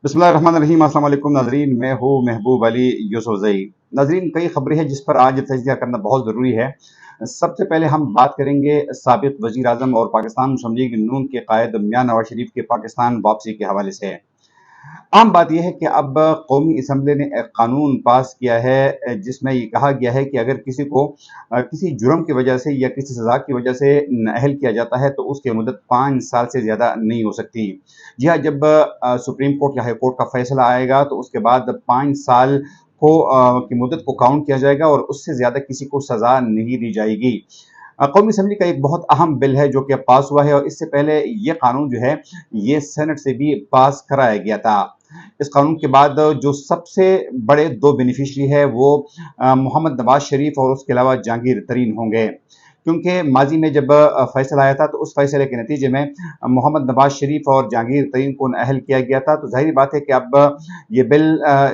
बिस्मिल्लाहिर्रहमानिर्रहीम। अस्सलाम वालेकुम नाजरीन, मैं हूँ महबूब अली यूसुफजई। नाजरीन, कई खबरें हैं जिस पर आज तजिया करना बहुत ज़रूरी है। सबसे पहले हम बात करेंगे साबिक वज़ीर आज़म और पाकिस्तान मुस्लिम लीग नून के कायद मियां नवाज शरीफ के पाकिस्तान वापसी के हवाले से। आम बात यह है कि अब कौमी असम्बली ने एक कानून पास किया है जिसमें ये कहा गया है कि अगर किसी को किसी जुर्म की वजह से या किसी सज़ा की वजह से नाअहल किया जाता है तो उसकी मुद्दत 5 साल से ज़्यादा नहीं हो सकती। जी हाँ, जब सुप्रीम कोर्ट या हाई कोर्ट का फैसला आएगा तो उसके बाद 5 साल की मुद्दत को काउंट किया जाएगा और उससे ज़्यादा किसी को सज़ा नहीं दी जाएगी। कौमी असम्बली का एक बहुत अहम बिल है जो कि पास हुआ है और इससे पहले ये कानून जो है ये सेनेट से भी पास कराया गया था। इस कानून के बाद जो सबसे बड़े दो बेनिफिशरी है वो मोहम्मद नवाज शरीफ और उसके अलावा जहांगीर तरीन होंगे, क्योंकि माजी में जब फैसला आया था तो उस फैसले के नतीजे में मोहम्मद नवाज शरीफ और जहांगीर तरीन को नाअहल किया गया था। तो ज़ाहिर बात है कि अब ये बिल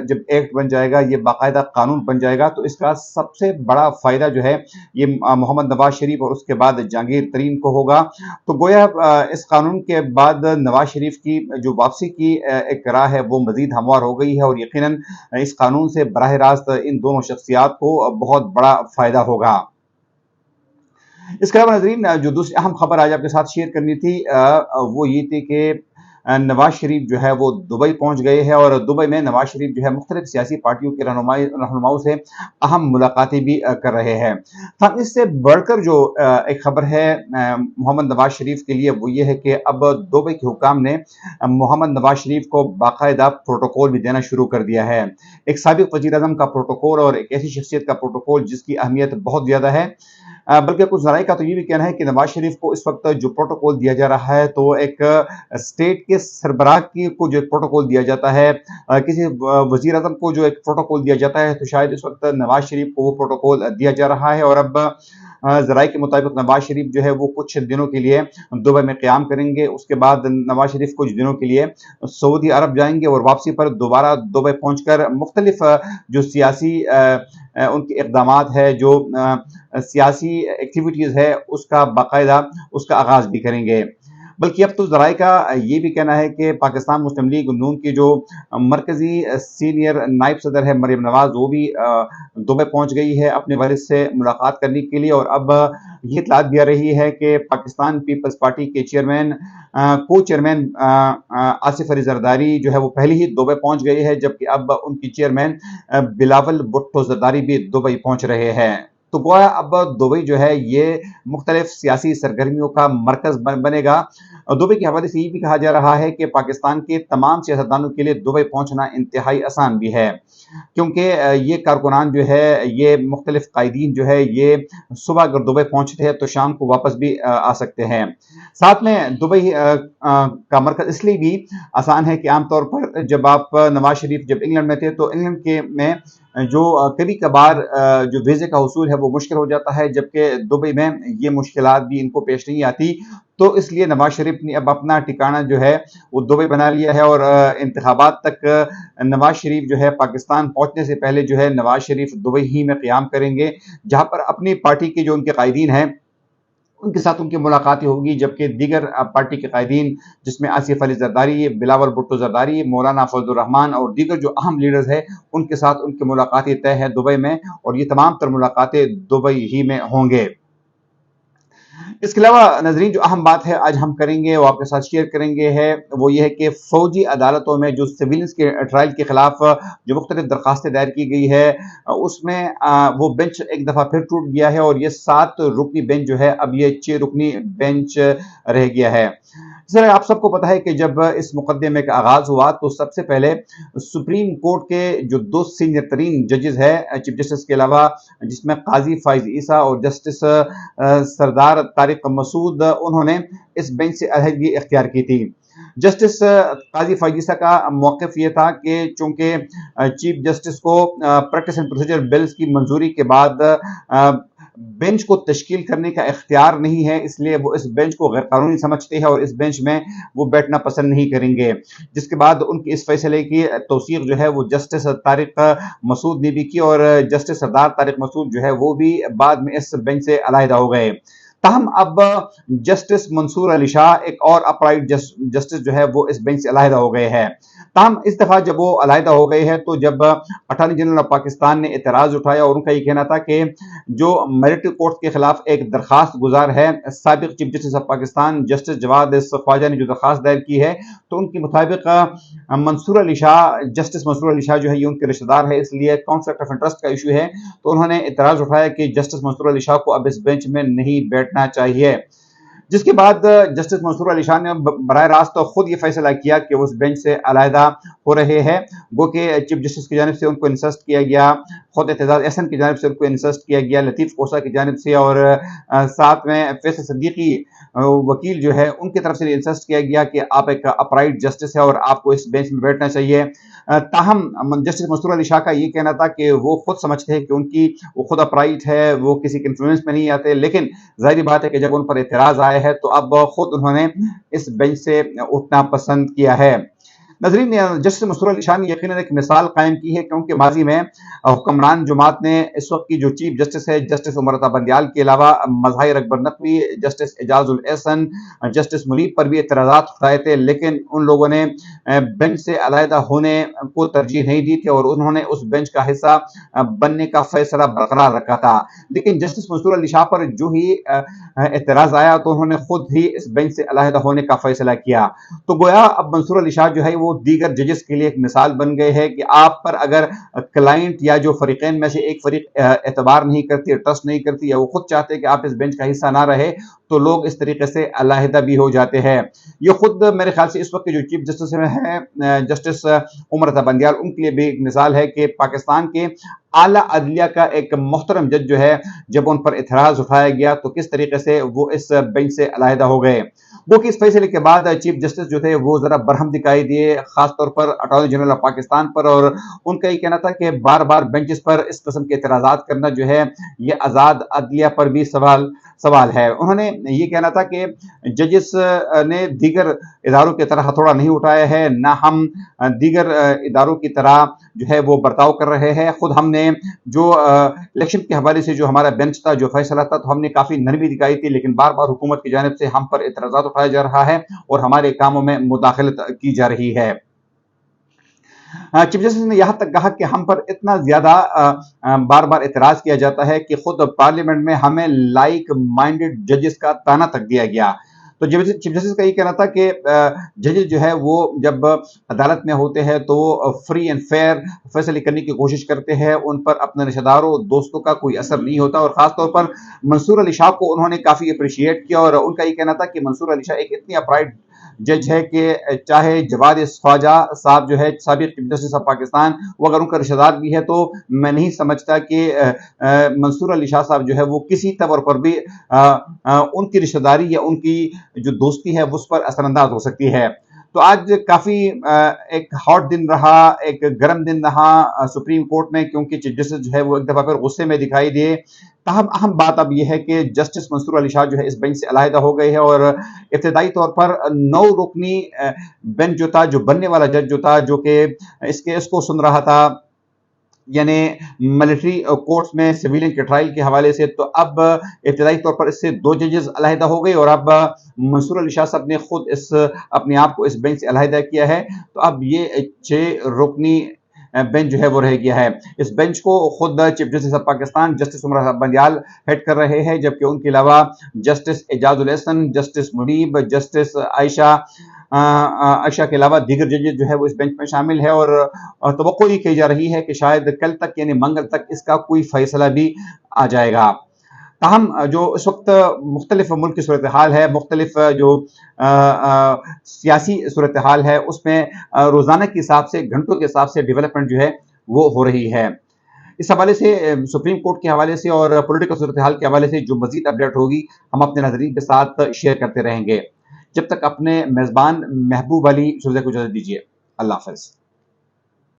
जब एक्ट बन जाएगा, ये बाकायदा कानून बन जाएगा, तो इसका सबसे बड़ा फ़ायदा जो है ये मोहम्मद नवाज शरीफ और उसके बाद जहांगीर तरीन को होगा। तो गोया इस कानून के बाद नवाज शरीफ की जो वापसी की एक राह है वो मज़ीद हमवार हो गई है और यकीनन इस कानून से बराह रास्त इन दोनों शख्सियात को बहुत बड़ा फ़ायदा होगा। इसके अलावा नाज़रीन, जो दूसरी अहम खबर आज आपके साथ शेयर करनी थी वो ये थी कि नवाज शरीफ जो है वो दुबई पहुंच गए हैं और दुबई में नवाज शरीफ जो है मुख्तलिफ सियासी पार्टियों के रहनुमाओं से अहम मुलाकातें भी कर रहे हैं। हम इससे बढ़कर जो एक खबर है मोहम्मद नवाज शरीफ के लिए वो ये है कि अब दुबई के हुकाम ने मोहम्मद नवाज शरीफ को बाकायदा प्रोटोकॉल भी देना शुरू कर दिया है। एक साबिक वज़ीर आज़म का प्रोटोकॉल और एक ऐसी शख्सियत का प्रोटोकॉल जिसकी अहमियत बहुत ज़्यादा है। बल्कि कुछ ज़राए का तो ये भी कहना है कि नवाज शरीफ को इस वक्त जो प्रोटोकॉल दिया जा रहा है तो एक स्टेट के सरबराह की को जो एक प्रोटोकॉल दिया जाता है, किसी वजीर आजम को जो एक प्रोटोकॉल दिया जाता है, तो शायद इस वक्त नवाज शरीफ को वो प्रोटोकॉल दिया जा रहा है। और अब ज़राए के मुताबिक नवाज शरीफ जो है वो कुछ दिनों के लिए दुबई में क़याम करेंगे। उसके बाद नवाज शरीफ कुछ दिनों के लिए सऊदी अरब जाएंगे और वापसी पर दोबारा दुबई पहुंचकर मुख्तलिफ जो सियासी उनके इक़दामात है, जो सियासी एक्टिविटीज़ है, उसका बाकायदा उसका आगाज़ भी करेंगे। बल्कि अब तो ज़राए का ये भी कहना है कि पाकिस्तान मुस्लिम लीग नून की जो मरकज़ी सीनियर नायब सदर है मरीम नवाज़, वो भी दुबई पहुंच गई है अपने वालिद से मुलाकात करने के लिए। और अब ये इत्तलात भी आ रही है कि पाकिस्तान पीपल्स पार्टी के चेयरमैन को चेयरमैन आसिफ अली जरदारी जो है वो पहले ही दुबई पहुंच गए हैं, जबकि अब उनकी चेयरमैन बिलावल भुट्टो जरदारी भी दुबई पहुंच रहे हैं। तो गोया अब दुबई जो है ये मुख्तलिफ सियासी सरगर्मियों का मरकज बनेगा। और दुबई के हवाले से ये भी कहा जा रहा है कि पाकिस्तान के तमाम सियासतदानों के लिए दुबई पहुंचना इंतहाई आसान भी है, क्योंकि ये कारकुनान जो है, ये मुख्तलिफ कायदीन जो है, ये सुबह अगर दुबई पहुंचते हैं तो शाम को वापस भी आ सकते हैं। साथ में दुबई का मरकज इसलिए भी आसान है कि आमतौर पर जब आप नवाज शरीफ जब इंग्लैंड में थे तो इंग्लैंड के में जो कभी कभार जो वीज़े का उसूल है वो मुश्किल हो जाता है, जबकि दुबई में ये मुश्किलात भी इनको पेश नहीं आती। तो इसलिए नवाज शरीफ ने अब अपना ठिकाना जो है वो दुबई बना लिया है और इंतखाबात तक नवाज शरीफ जो है पाकिस्तान पहुंचने से पहले जो है नवाज शरीफ दुबई ही में क़याम करेंगे, जहां पर अपनी पार्टी के जो उनके कायदीन हैं उनके साथ उनकी मुलाकातें होगी, जबकि दीगर पार्टी के कायदीन जिसमें आसिफ अली जरदारी, बिलावल भुट्टो जरदारी, मौलाना फजलुर रहमान और दीगर जो अहम लीडर्स हैं उनके साथ उनकी मुलाकातें तय है दुबई में, और ये तमाम तर मुलाकातें दुबई ही में होंगे। इसके अलावा नाज़रीन, जो अहम बात है आज हम करेंगे वो आपके साथ शेयर करेंगे है वो ये है कि फौजी अदालतों में जो सिविलियंस के ट्रायल के खिलाफ जो मुख्तलिफ दरखास्तें दायर की गई है उसमें वो बेंच एक दफ़ा फिर टूट गया है और ये 7 रुकनी बेंच जो है अब ये 6 रुकनी बेंच रह गया है। सर, आप सबको पता है कि जब इस मुकदमे का आगाज हुआ तो सबसे पहले सुप्रीम कोर्ट के जो 2 सीनियर तरीन जजेस है चीफ जस्टिस के अलावा, जिसमें काजी फाइज ईसा और जस्टिस सरदार तारिक मसूद, उन्होंने इस बेंच से अलहदगी इख्तियार की थी। जस्टिस काजी फाइज ईसा का मौक़िफ़ ये था कि चूंकि चीफ जस्टिस को प्रैक्टिस एंड प्रोसीजर बिल्स की मंजूरी के बाद बेंच को तश्कील करने का इख्तियार नहीं है, इसलिए वो इस बेंच को गैर कानूनी समझते हैं और इस बेंच में वो बैठना पसंद नहीं करेंगे। जिसके बाद उनके इस फैसले की तौसीक़ जो है वो जस्टिस तारिक मसूद ने भी की और जस्टिस सरदार तारिक मसूद जो है वो भी बाद में इस बेंच से अलहदा हो गए। ताहम अब जस्टिस मंसूर अली शाह, एक और अपराइट जस्टिस जो है वो इस बेंच से अलहदा हो गए हैं। تاہم اس دفعہ جب وہ علیحدہ ہو گئے ہیں تو جب اٹارنی جنرل آف پاکستان نے اعتراض اٹھایا اور ان کا یہ کہنا تھا کہ جو ملٹری کورٹ کے خلاف ایک درخواست گزار ہے سابق chief justice of Pakistan justice Jawad Khawaja نے جو درخواست دائر کی ہے تو ان کے مطابق منصور علی شاہ جسٹس منصور علی شاہ جو ہے یہ ان کے رشتہ دار ہے، اس لیے کانفلکٹ آف انٹرسٹ کا ایشو ہے، تو انہوں نے اعتراض اٹھایا کہ جسٹس منصور علی شاہ کو اب اس بینچ میں نہیں بیٹھنا چاہیے، جس کے بعد جسٹس منصور علی شاہ نے براہ راست خود یہ فیصلہ کیا کہ وہ اس بینچ سے علیحدہ ہو رہے ہیں، گو کہ چیف جسٹس کی جانب سے ان کو انسسٹ کیا گیا، خود اعتزاز احسن کی جانب سے ان کو انسسٹ کیا گیا، لطیف کوسہ کی جانب سے اور ساتھ میں فیصل صدیقی وکیل جو ہے ان کی طرف سے انسسٹ کیا گیا کہ آپ ایک اپرائٹ جسٹس ہے اور آپ کو اس بینچ میں بیٹھنا چاہیے۔ تاہم جسٹس منصور علی شاہ کا یہ کہنا تھا کہ وہ خود سمجھتے ہیں کہ ان کی وہ خود اپرائٹ ہے، وہ کسی کے انفلوئنس میں نہیں آتے، لیکن ظاہری بات ہے کہ جب ان پر اعتراض آئے ہے تو اب خود انہوں نے اس بینچ سے اٹھنا پسند کیا ہے۔ ناظرین، جسٹس منصور علی شاہ نے یقیناً ایک مثال قائم کی ہے کیونکہ ماضی میں حکمران جماعت نے اس وقت کی جو چیف جسٹس ہے جسٹس عمر عطا بندیال کے علاوہ مظاہر اکبر نقوی، جسٹس اعجاز الاحسن، جسٹس منیب پر بھی اعتراضات اٹھائے تھے، لیکن ان لوگوں نے بینچ سے علیحدہ ہونے کو ترجیح نہیں دی تھی اور انہوں نے اس بینچ کا حصہ بننے کا فیصلہ برقرار رکھا تھا، لیکن جسٹس منصور علی شاہ پر جو ہی اعتراض آیا تو انہوں نے خود ہی اس بینچ سے علیحدہ ہونے کا فیصلہ کیا، تو گویا اب منصور علی شاہ جو ہے وہ دیگر ججز کے لیے ایک مثال بن گئے ہیں کہ آپ پر اگر کلائنٹ یا جو فریقین میں سے ایک فریق اعتبار نہیں کرتی، ٹرسٹ نہیں کرتی یا وہ خود چاہتے کہ آپ اس بینچ کا حصہ نہ رہے تو لوگ اس طریقے سے علیحدہ بھی ہو جاتے ہیں۔ یہ خود میرے خیال سے اس وقت جو چیف جسٹس ہیں جسٹس عمر عطا بندیال ان کے لیے بھی ایک مثال ہے کہ پاکستان کے اعلیٰ عدلیہ کا ایک محترم جج جو ہے جب ان پر اعتراض اٹھایا گیا تو کس طریقے سے وہ اس بینچ سے علیحدہ ہو گئے، وہ کہ اس فیصلے کے بعد چیف جسٹس جو تھے وہ ذرا برہم دکھائی دیے، خاص طور پر اٹارنی جنرل آف پاکستان پر، اور ان کا یہ کہنا تھا کہ بار بار بینچز پر اس قسم کے اعتراضات کرنا جو ہے یہ آزاد عدلیہ پر بھی سوال ہے۔ انہوں نے یہ کہنا تھا کہ ججز نے دیگر اداروں کی طرح ہتھوڑا نہیں اٹھایا ہے، نہ ہم دیگر اداروں کی طرح جو ہے وہ برتاؤ کر رہے ہیں، خود ہم نے جو الیکشن کے حوالے سے جو ہمارا بینچ تھا، جو فیصلہ تھا، تو ہم نے کافی نرمی دکھائی تھی، لیکن بار بار حکومت کی جانب سے ہم پر اعتراضات اٹھایا جا رہا ہے اور ہمارے کاموں میں مداخلت کی جا رہی ہے۔ چیف جسٹس نے یہاں تک کہا کہ ہم پر اتنا زیادہ بار بار اعتراض کیا جاتا ہے کہ خود پارلیمنٹ میں ہمیں لائک مائنڈڈ ججز کا طعنہ تک دیا گیا، تو چیف جسٹس کا یہ کہنا تھا کہ ججز جو ہے وہ جب عدالت میں ہوتے ہیں تو وہ فری اینڈ فیئر فیصلے کرنے کی کوشش کرتے ہیں، ان پر اپنے رشتہ داروں دوستوں کا کوئی اثر نہیں ہوتا، اور خاص طور پر منصور علی شاہ کو انہوں نے کافی اپریشیٹ کیا، اور ان کا یہ کہنا تھا کہ منصور علی شاہ ایک اتنی اپرائٹ جج ہے کہ چاہے جواد خواجہ صاحب جو ہے سابق چیف جسٹس آف پاکستان وہ اگر ان کا رشتہ دار بھی ہے تو میں نہیں سمجھتا کہ منصور علی شاہ صاحب جو ہے وہ کسی طور پر بھی ان کی رشتہ داری یا ان کی جو دوستی ہے اس پر اثر انداز ہو سکتی ہے۔ تو آج کافی ایک ہاٹ دن رہا، ایک گرم دن رہا سپریم کورٹ میں، کیونکہ چیف جسٹس جو ہے وہ ایک دفعہ پھر غصے میں دکھائی دیے۔ تاہم اہم بات اب یہ ہے کہ جسٹس منصور علی شاہ جو ہے اس بینچ سے علیحدہ ہو گئے ہیں، اور ابتدائی طور پر 9 رکنی بینچ جو تھا، جو بننے والا جج جو تھا، جو کہ اس کیس کو سن رہا تھا یعنی ملٹری کورٹس میں سویلین کے ٹرائل کے حوالے سے، تو اب ابتدائی طور پر اس سے 2 ججز علیحدہ ہو گئے اور اب منصور علی شاہ صاحب نے خود اپنے آپ کو اس بینچ سے علیحدہ کیا ہے، تو اب یہ 6 رکنی بینچ جو ہے وہ رہ گیا ہے۔ اس بینچ کو خود chief justice of Pakistan justice Umar Ata Bandial head کر رہے ہیں، جبکہ ان کے علاوہ جسٹس اعجاز الاحسن، جسٹس منیب، جسٹس عائشہ کے علاوہ دیگر ججز جو ہے وہ اس بینچ میں شامل ہے، اور توقع یہ کی جا رہی ہے کہ شاید کل تک یعنی منگل تک اس کا کوئی فیصلہ بھی آ جائے گا۔ تاہم جو اس وقت مختلف ملک کی صورتحال ہے، مختلف جو سیاسی صورتحال ہے، اس میں روزانہ کے حساب سے، گھنٹوں کے حساب سے ڈیولپمنٹ جو ہے وہ ہو رہی ہے۔ اس حوالے سے سپریم کورٹ کے حوالے سے اور پولیٹیکل صورتحال کے حوالے سے جو مزید اپڈیٹ ہوگی ہم اپنے ناظرین کے ساتھ شیئر کرتے رہیں گے۔ جب تک اپنے میزبان محبوب علی شفیع کو اجازت دیجیے، اللہ حافظ۔